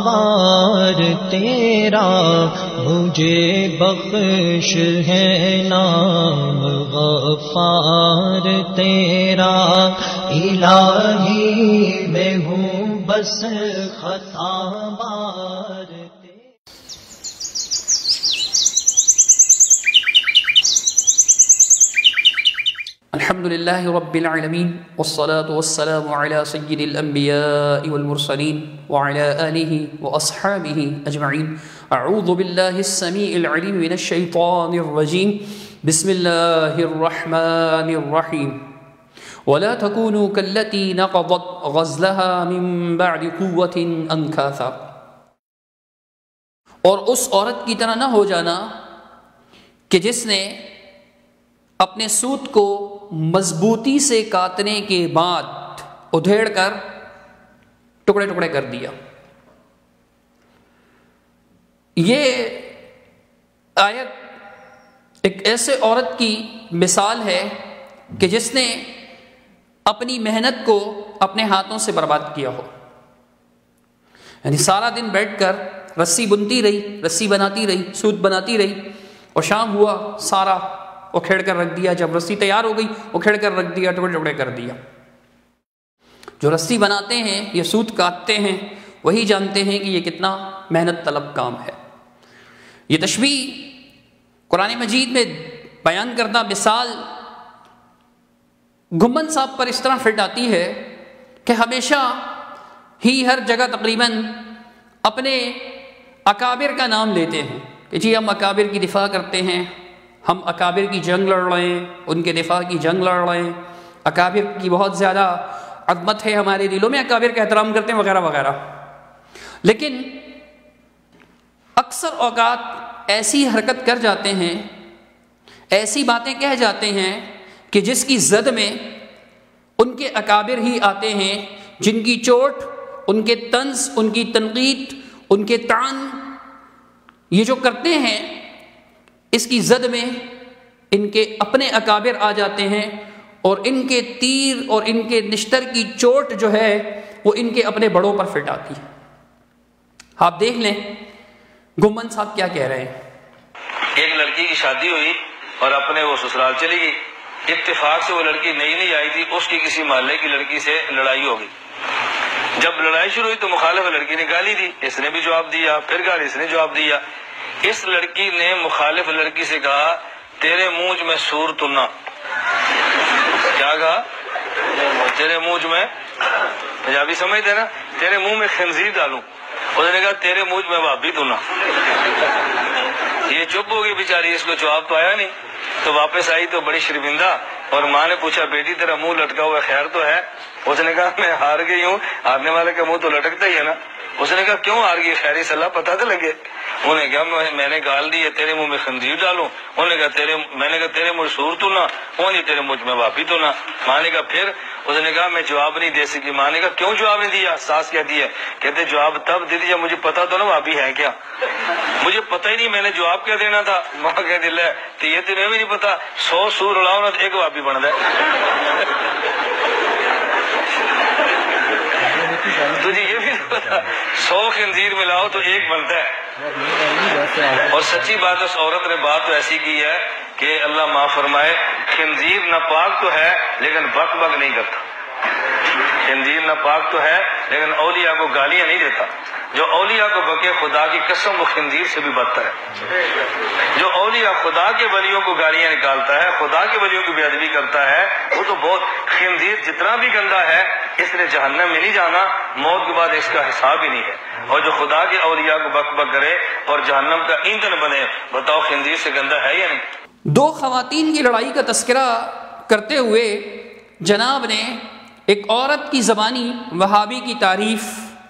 وار تیرا مجھے بخش ہے نام غفار تیرا الہی میں ہوں بس خطا وار الحمد لله رب العالمين والصلاة والسلام على سيد الأنبياء والمرسلين وعلى آله وأصحابه أجمعين. أعوذ بالله السميع العليم من الشيطان الرجيم. بسم الله الرحمن الرحيم. ولا تكونوا كالتي نقضت غزلها من بعد قوة أنكاثا. اور اس عورت کی طرح نہ ہو جانا کہ جس نے اپنے سوت کو مضبوطی سے کاٹنے کے بعد ادھیڑ کر ٹکڑے ٹکڑے کر دیا. یہ آیت ایک ایسے عورت کی مثال ہے کہ جس نے اپنی محنت کو اپنے ہاتھوں سے برباد کیا ہو. یعنی سارا دن بیٹھ کر رسی بنتی رہی، رسی بناتی رہی، سوت بناتی رہی، اور شام ہوا سارا اکھیڑ کر رکھ دیا. جب رسی تیار ہو گئی اکھیڑ کر رکھ دیا، ٹکڑے ٹکڑے کر دیا. جو رسی بناتے ہیں، یہ سوت کاٹتے ہیں، وہی جانتے ہیں کہ یہ کتنا محنت طلب کام ہے. یہ تشبیہ قرآن مجید میں بیان کردہ مثال گھمن صاحب پر اس طرح فٹ آتی ہے کہ ہمیشہ ہی ہر جگہ تقریباً اپنے اکابر کا نام لیتے ہیں کہ جی ہم اکابر کی دفاع کرتے ہیں، ہم اکابر کی جنگ لڑ رہے ہیں، ان کے دفاع کی جنگ لڑ رہے ہیں، اکابر کی بہت زیادہ عظمت ہے ہمارے دلوں میں، اکابر کا احترام کرتے ہیں وغیرہ وغیرہ. لیکن اکثر اوقات ایسی حرکت کر جاتے ہیں، ایسی باتیں کہہ جاتے ہیں کہ جس کی زد میں ان کے اکابر ہی آتے ہیں، جن کی چوٹ، ان کے طنز، ان کی تنقید، ان کے طعن یہ جو کرتے ہیں، اس کی زد میں ان کے اپنے اکابر آ جاتے ہیں اور ان کے تیر اور ان کے نشتر کی چوٹ جو ہے وہ ان کے اپنے بڑوں پر فٹ آتی ہے. آپ دیکھ لیں گھمن صاحب کیا کہہ رہے ہیں. ایک لڑکی کی شادی ہوئی اور اپنے وہ سسرال چلی گئی. اتفاق سے وہ لڑکی نئی آئی تھی، اس کی کسی محلے کی لڑکی سے لڑائی ہو گئی. جب لڑائی شروع ہوئی تو مخالف لڑکی نے گالی دی، اس نے بھی جواب دیا، پھر گالی اس نے جواب دیا. اس لڑکی نے مخالف لڑکی سے کہا تیرے منہ میں سور تنا. کیا کہا؟ تیرے منہ میں، پنجابی سمجھتے نا، تیرے منہ میں خنزیر ڈالوں. اس نے کہا تیرے منہ میں بھابی تنا. یہ چپ ہو گئی بیچاری، اس کو جواب تو آیا نہیں. تو واپس آئی تو بڑی شرمندہ، اور ماں نے پوچھا بیٹی تیرا منہ لٹکا ہوا خیر تو ہے؟ اس نے کہا میں ہار گئی ہوں، ہارنے والے کا منہ تو لٹکتا ہی ہے نا. اس نے کہا کیوں ہار گئی، خیری صلاح پتہ تو لگے. انہوں نے کہا میں نے گال دی ہے، تیرے منہ میں خنزیر ڈالوں. انہوں نے کہا میں نے کہا تیرے منہ سور تو نہ، وہ نہیں تیرے منہ میں واپی تو نہ. ماں نے کہا پھر؟ اس نے کہا میں جواب نہیں دے سکی. ماں نے کہا کیوں جواب نہیں دیا؟ ساس کہتی ہے، کہتے جواب تب دے دیا مجھے پتا تو نا واپی ہے کیا، مجھے پتہ ہی نہیں، میں نے جواب کیا دینا تھا. ماں کہتی لے تو یہ تمہیں بھی نہیں پتا، 100 سور اڑاؤ نا تو ایک واپی بن جائے. تجھے یہ بھی نہیں پتا 100 خنزیر ملاؤ تو ایک بنتا ہے. اور سچی بات اس عورت نے بات تو ایسی کی ہے کہ اللہ معاف فرمائے، خنزیر ناپاک تو ہے لیکن بک بک نہیں کرتا. خنزیر ناپاک تو ہے لیکن اولیاء کو گالیاں نہیں دیتا. جو اولیاء کو بکے خدا کی قسم وہ خنزیر سے بھی بدتر ہے. جو اولیاء خدا کے ولیوں کو گالیاں نکالتا ہے، خدا کے ولیوں کی بے ادبی کرتا ہے، وہ تو بہت، خنزیر جتنا بھی گندا ہے اس نے جہنم میں نہیں جانا، موت کے بعد اس کا حساب ہی نہیں ہے. اور جو خدا کے اولیاء کو بک بک کرے اور جہنم کا ایندھن بنے، بتاؤ خنزیر سے گندا ہے یا نہیں؟ دو خواتین کی لڑائی کا تذکرہ کرتے ہوئے جناب نے ایک عورت کی زبانی وہابی کی تعریف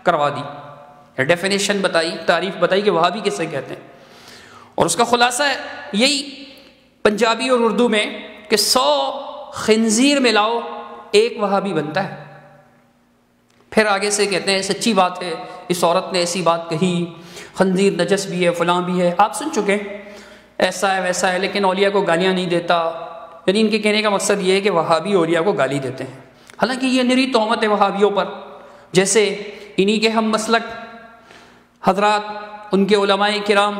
کروا دی، ڈیفینیشن بتائی، تعریف بتائی کہ وہابی کسے کہتے ہیں. اور اس کا خلاصہ یہی پنجابی اور اردو میں کہ 100 خنزیر ملاؤ ایک وہابی بنتا ہے. پھر آگے سے کہتے ہیں سچی بات ہے اس عورت نے ایسی بات کہی، خنزیر نجس بھی ہے، فلاں بھی ہے، آپ سن چکے ایسا ہے ویسا ہے، لیکن اولیاء کو گالیاں نہیں دیتا. یعنی ان کے کہنے کا مقصد یہ ہے کہ وہابی اولیاء کو گالی دیتے ہیں. حالانکہ یہ نری تہمت ہے وہابیوں پر، جیسے انہی کے ہم مسلک حضرات، ان کے علماء کرام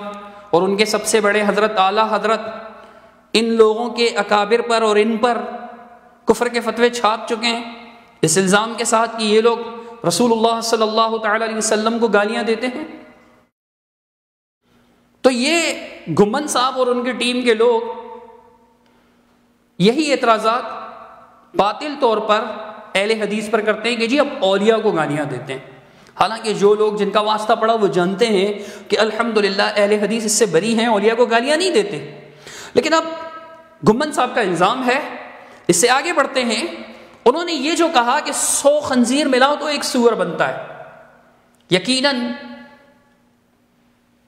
اور ان کے سب سے بڑے حضرت اعلیٰ حضرت ان لوگوں کے اکابر پر اور ان پر کفر کے فتوے چھاپ چکے ہیں، اس الزام کے ساتھ کہ یہ لوگ رسول اللہ صلی اللہ تعالی علیہ وسلم کو گالیاں دیتے ہیں۔ تو یہ گھمن صاحب اور ان کی ٹیم کے لوگ یہی اعتراضات باطل طور پر اہل حدیث پر کرتے ہیں کہ جی اب اولیاء کو گالیاں دیتے ہیں، حالانکہ جو لوگ جن کا واسطہ پڑا وہ جانتے ہیں کہ الحمدللہ اہل حدیث اس سے بری ہیں، اولیاء کو گالیاں نہیں دیتے۔ لیکن اب گھمن صاحب کا الزام ہے، اس سے آگے بڑھتے ہیں، انہوں نے یہ جو کہا کہ 100 خنزیر ملاؤ تو ایک سور بنتا ہے، یقیناً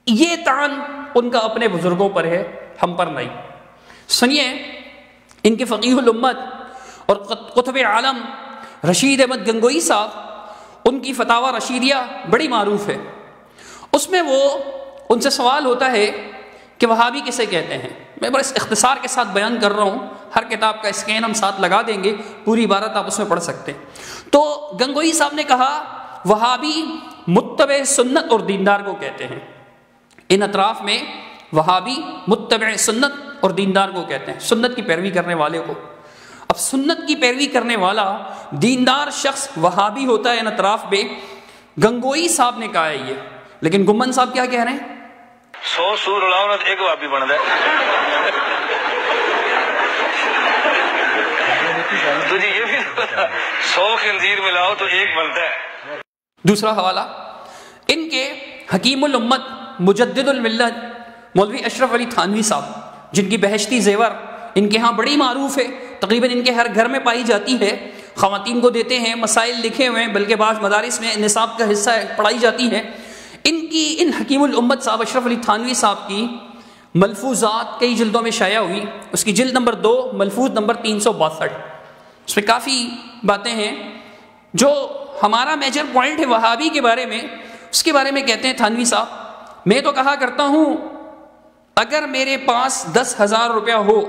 یہ طعن ان کا اپنے بزرگوں پر ہے، ہم پر نہیں۔ سنیے، ان کے فقیہ الامت اور قطب عالم رشید احمد گنگوئی صاحب، ان کی فتاوی رشیدیہ بڑی معروف ہے، اس میں وہ ان سے سوال ہوتا ہے کہ وہابی کسے کہتے ہیں۔ میں بڑے اختصار کے ساتھ بیان کر رہا ہوں، ہر کتاب کا اسکین ہم ساتھ لگا دیں گے، پوری عبارت آپ اس میں پڑھ سکتے ہیں۔ تو گنگوئی صاحب نے کہا وہابی متبع سنت اور دیندار کو کہتے ہیں۔ ان اطراف میں وہابی متبع سنت اور دیندار کو کہتے ہیں، سنت کی پیروی کرنے والے کو۔ اب سنت کی پیروی کرنے والا دیندار شخص وہابی ہوتا ہے ان اطراف میں، گنگوئی صاحب نے کہا ہے یہ۔ لیکن گھمن صاحب کیا کہہ رہے ہیں؟ 100 سور اڑاؤ نا تو ایک وہابی بن جائے۔ تجھے یہ بھی پتا 100 خنزیر ملاؤ تو ایک بنتا ہے۔ دوسرا حوالہ ان کے حکیم الامت مجدد الملت مولوی اشرف علی تھانوی صاحب، جن کی بہشتی زیور ان کے ہاں بڑی معروف ہے، تقریباً ان کے ہر گھر میں پائی جاتی ہے، خواتین کو دیتے ہیں، مسائل لکھے ہوئے ہیں، بلکہ بعض مدارس میں نصاب کا حصہ پڑھائی جاتی ہے۔ ان حکیم الامت صاحب اشرف علی تھانوی صاحب کی ملفوظات کئی جلدوں میں شائع ہوئی۔ اس کی جلد نمبر 2 ملفوظ نمبر 362، اس میں کافی باتیں ہیں۔ جو ہمارا میجر پوائنٹ ہے وہابی کے بارے میں، اس کے بارے میں کہتے ہیں تھانوی صاحب، میں تو کہا کرتا ہوں اگر میرے پاس 10,000 روپیہ ہو،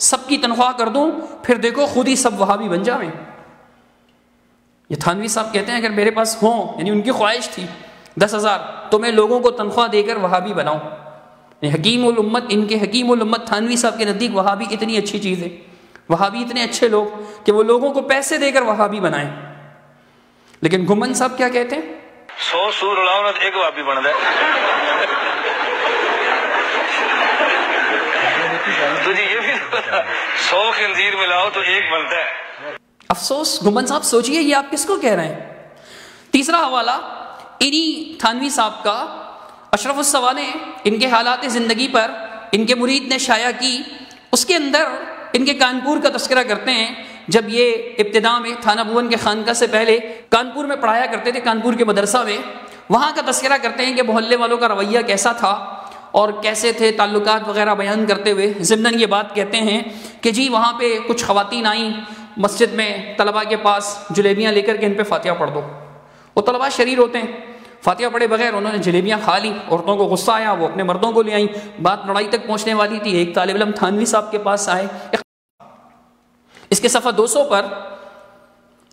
سب کی تنخواہ کر دوں، پھر دیکھو خود ہی سب وہابی بن جاویں۔ یہ تھانوی صاحب کہتے ہیں اگر میرے پاس ہوں، یعنی ان کی خواہش تھی 10,000، تو میں لوگوں کو تنخواہ دے کر وہابی بناؤں۔ حکیم الامت، ان کے حکیم الامت تھانوی صاحب کے نزدیک وہابی اتنی اچھی چیز ہے، وہابی اتنے اچھے لوگ کہ وہ لوگوں کو پیسے دے کر وہابی بنائیں۔ لیکن گھمن صاحب کیا کہتے ہیں؟ 100 سور اڑاؤ نا تو ایک وہابی بن جائے۔ تجھے یہ بھی پتا 100 خنزیر ملاؤ تو ایک بنتا ہے۔ افسوس گھمن صاحب، سوچئے یہ آپ کس کو کہہ رہے ہیں؟ تیسرا حوالہ انہی تھانوی صاحب کا اشرف السوا نے ان کے حالات زندگی پر ان کے مرید نے شائع کی، اس کے اندر ان کے کانپور کا تذکرہ کرتے ہیں۔ جب یہ ابتدا میں تھانہ بھون کے خانقاہ سے پہلے کانپور میں پڑھایا کرتے تھے، کانپور کے مدرسہ میں، وہاں کا تذکرہ کرتے ہیں کہ محلے والوں کا رویہ کیسا تھا اور کیسے تھے تعلقات وغیرہ بیان کرتے ہوئے ضمناً یہ بات کہتے ہیں کہ جی وہاں پہ کچھ خواتین آئیں مسجد میں طلباء کے پاس جلیبیاں لے کر کے ان پہ فاتحہ پڑھ دو۔ وہ طلباء شریر ہوتے ہیں، فاتحہ پڑھے بغیر انہوں نے جلیبیاں کھا لی، عورتوں کو غصہ آیا، وہ اپنے مردوں کو لے آئیں، بات لڑائی تک پہنچنے والی تھی۔ ایک طالب علم تھانوی صاحب کے پاس آئے، اس کے صفحہ 200 پر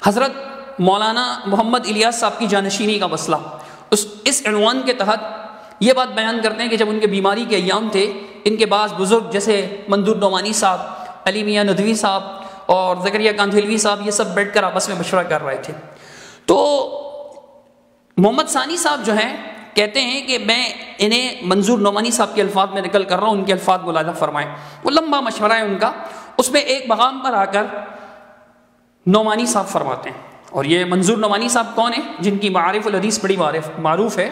حضرت مولانا محمد الیاس صاحب کی جانشینی کا مسئلہ، اس عنوان کے تحت یہ بات بیان کرتے ہیں کہ جب ان کے بیماری کے ایام تھے، ان کے بعض بزرگ جیسے مندور نعمانی صاحب، علی میاں ندوی صاحب اور زکریا کاندھلوی صاحب، یہ سب بیٹھ کر آپس میں مشورہ کر رہے تھے۔ تو محمد ثانی صاحب جو ہیں کہتے ہیں کہ میں انہیں منظور نعمانی صاحب کے الفاظ میں نقل کر رہا ہوں، ان کے الفاظ ملاحظہ فرمائیں۔ وہ لمبا مشورہ ہے ان کا، اس میں ایک مقام پر آ کر نعمانی صاحب فرماتے ہیں، اور یہ منظور نعمانی صاحب کون ہیں؟ جن کی معارف الحدیث بڑی معروف ہے،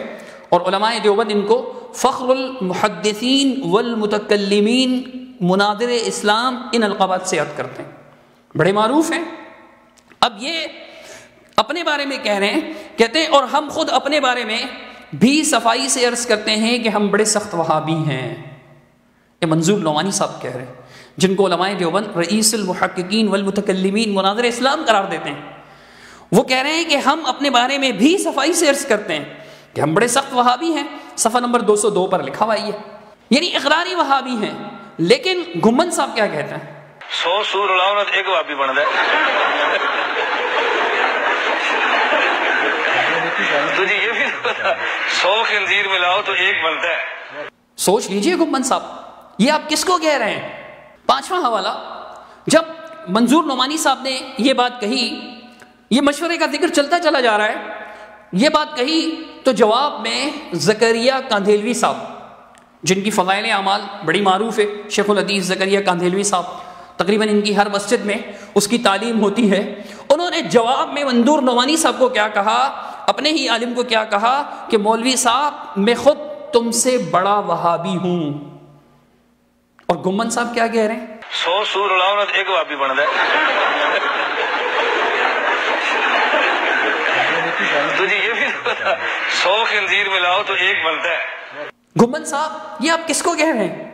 اور علماء دیوبند ان کو فخر المحدثین والمتکلمین مناظر اسلام ان القابات سے یاد کرتے ہیں، بڑے معروف ہیں۔ اب یہ اپنے بارے میں کہہ رہے ہیں، کہتے ہیں اور ہم خود اپنے بارے میں بھی صفائی سے عرض کرتے ہیں کہ ہم بڑے سخت وہابی ہیں۔ یہ منظور نعمانی صاحب کہہ رہے ہیں، جن کو علماء دیوبند رئیس المحققین والمتکلمین مناظر اسلام قرار دیتے ہیں۔ وہ کہہ رہے ہیں کہ ہم اپنے بارے میں بھی صفائی سے عرض کرتے ہیں کہ ہم بڑے سخت وہابی ہیں۔ صفحہ نمبر 202 پر لکھا ہوا ہے، یعنی اقراری وہابی ہیں۔ لیکن گھمن صاحب کیا کہتے ہیں؟ 100 سور اڑاؤ نا تو ایک وہابی بن جائے۔ تجھے یہ بھی نہیں پتا 100 خنزیر ملاؤ تو ایک بنتا ہے. سوچ لیجئے گمن صاحب، یہ آپ کس کو کہہ رہے ہیں؟ پانچواں حوالہ، جب منظور نعمانی صاحب نے یہ بات کہی، یہ مشورے کا ذکر چلتا چلا جا رہا ہے، یہ بات کہی تو جواب میں زکریا کاندھیلوی صاحب، جن کی فضائل اعمال بڑی معروف ہے، شیخ الحدیث زکریا کاندھیلوی صاحب، تقریباً ان کی ہر مسجد میں اس کی تعلیم ہوتی ہے، انہوں نے جواب میں منظور نعمانی صاحب کو کیا کہا، اپنے ہی عالم کو کیا کہا کہ مولوی صاحب میں خود تم سے بڑا وہابی ہوں. اور گمن صاحب کیا کہہ رہے ہیں؟ 100 سور اڑاؤ نا تو ایک وہابی بنتا ہے. تجھے یہ بھی نہیں پتا 100 خنزیر ملاؤ تو ایک بنتا ہے. گمن صاحب یہ آپ کس کو کہہ رہے ہیں؟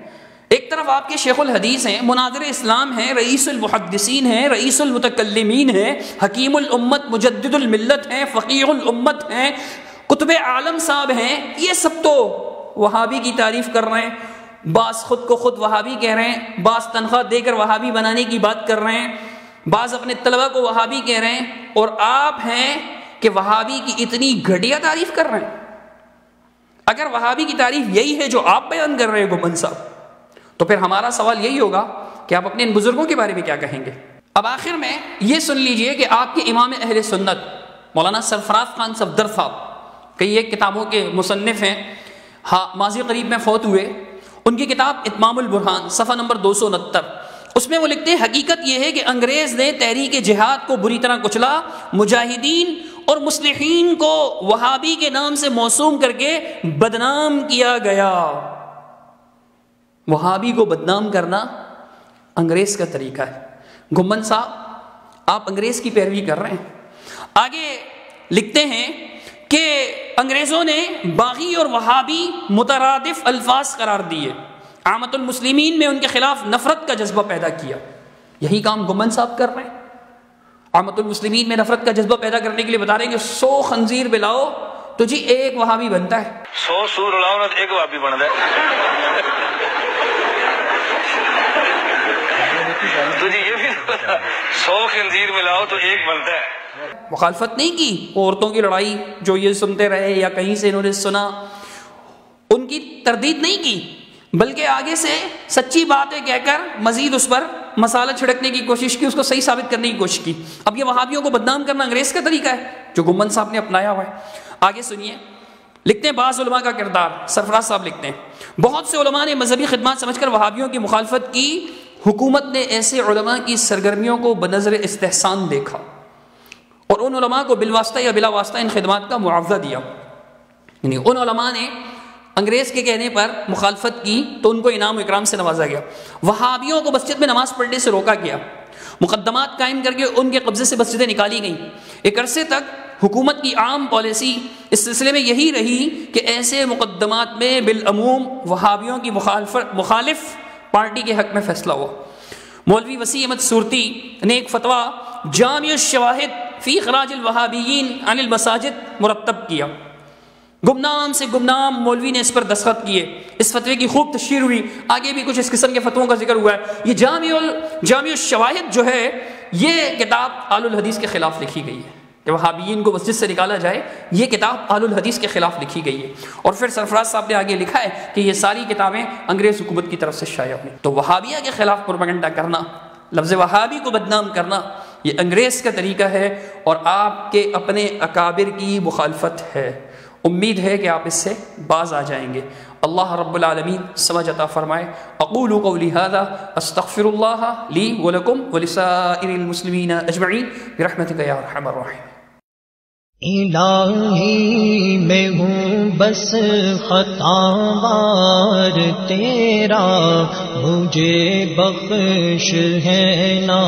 ایک طرف آپ کے شیخ الحدیث ہیں، مناظر اسلام ہیں، رئیس المحدثین ہیں، رئیس المتکلمین ہیں، حکیم الامت مجدد الملت ہیں، فقیہ الامت ہیں، قطب عالم صاحب ہیں، یہ سب تو وہابی کی تعریف کر رہے ہیں، بعض خود کو خود وہابی کہہ رہے ہیں، بعض تنخواہ دے کر وہابی بنانے کی بات کر رہے ہیں، بعض اپنے طلبہ کو وہابی کہہ رہے ہیں، اور آپ ہیں کہ وہابی کی اتنی گھٹیا تعریف کر رہے ہیں. اگر وہابی کی تعریف یہی ہے جو آپ بیان کر رہے ہیں گمن صاحب، تو پھر ہمارا سوال یہی ہوگا کہ آپ اپنے ان بزرگوں کے بارے میں کیا کہیں گے. اب آخر میں یہ سن لیجئے کہ آپ کے امام اہل سنت مولانا سرفراز خان صفدر صاحب کئی ایک کتابوں کے مصنف ہیں، ماضی قریب میں فوت ہوئے. ان کی کتاب اتمام البرہان صفحہ نمبر 269، اس میں وہ لکھتے ہیں حقیقت یہ ہے کہ انگریز نے تحریک جہاد کو بری طرح کچلا، مجاہدین اور مصلحین کو وہابی کے نام سے موسوم کر کے بدنام کیا گیا. وہابی کو بدنام کرنا انگریز کا طریقہ ہے. گمن صاحب آپ انگریز کی پیروی کر رہے ہیں. آگے لکھتے ہیں کہ انگریزوں نے باغی اور وہابی مترادف الفاظ قرار دیے، عامت المسلمین میں ان کے خلاف نفرت کا جذبہ پیدا کیا. یہی کام گمن صاحب کر رہے ہیں. عامت المسلمین میں نفرت کا جذبہ پیدا کرنے کے لیے بتا رہے ہیں کہ 100 خنزیر بلاؤ تو جی ایک وہابی بنتا ہے. 100 سور اڑاؤ نا تو ایک وہابی بنتا ہے. تجھے یہ بھی نہیں پتا 100 خنزیر ملاؤ تو ایک بنتا ہے. مخالفت نہیں کی عورتوں کی لڑائی جو یہ سنتے رہے یا کہیں سے انہوں نے سنا، ان کی تردید نہیں کی، بلکہ آگے سے سچی باتیں کہہ کر مزید اس پر مسالہ چھڑکنے کی کوشش کی، اس کو صحیح ثابت کرنے کی کوشش کی. اب یہ وہابیوں کو بدنام کرنا انگریز کا طریقہ ہے جو گمن صاحب نے اپنایا ہوا ہے. آگے سنیے، لکھتے ہیں بعض علماء کا کردار. سرفراز صاحب لکھتے ہیں بہت سے علماء نے مذہبی خدمات سمجھ کر وہابیوں کی مخالفت کی. حکومت نے ایسے علماء کی سرگرمیوں کو بنظر استحسان دیکھا اور ان علماء کو بالواسطہ یا بلا واسطہ ان خدمات کا معاوضہ دیا. یعنی ان علماء نے انگریز کے کہنے پر مخالفت کی تو ان کو انعام و اکرام سے نوازا گیا. وہابیوں کو مسجد میں نماز پڑھنے سے روکا گیا، مقدمات قائم کر کے ان کے قبضے سے مسجدیں نکالی گئیں. ایک عرصے تک حکومت کی عام پالیسی اس سلسلے میں یہی رہی کہ ایسے مقدمات میں بالعموم وہابیوں کی مخالف پارٹی کے حق میں فیصلہ ہوا. مولوی وسیع احمد صورتی نے ایک فتویٰ جامع الشواہد فی اخراج الوہابیین عن المساجد مرتب کیا. گمنام سے گمنام مولوی نے اس پر دستخط کیے. اس فتوے کی خوب تشہیر ہوئی. آگے بھی کچھ اس قسم کے فتووں کا ذکر ہوا ہے. یہ جامع الشواہد جو ہے یہ کتاب آل الحدیث کے خلاف لکھی گئی ہے کہ وہابیین کو مسجد سے نکالا جائے. یہ کتاب آل الحدیث کے خلاف لکھی گئی ہے. اور پھر سرفراز صاحب نے آگے لکھا ہے کہ یہ ساری کتابیں انگریز حکومت کی طرف سے شائع ہوئی. تو وہابیہ کے خلاف پروپیگنڈا کرنا، لفظ وہابی کو بدنام کرنا، یہ انگریز کا طریقہ ہے اور آپ کے اپنے اکابر کی مخالفت ہے. امید ہے کہ آپ اس سے باز آ جائیں گے. اللہ رب العالمین سمجھ عطا فرمائے. اقول قولی ھذا استغفر اللہ لی ولکم ولسائر المسلمین اجمعین برحمتک یا ارحم الراحمین. الہی میں ہوں بس خطاوار تیرا، مجھے بخش ہے نا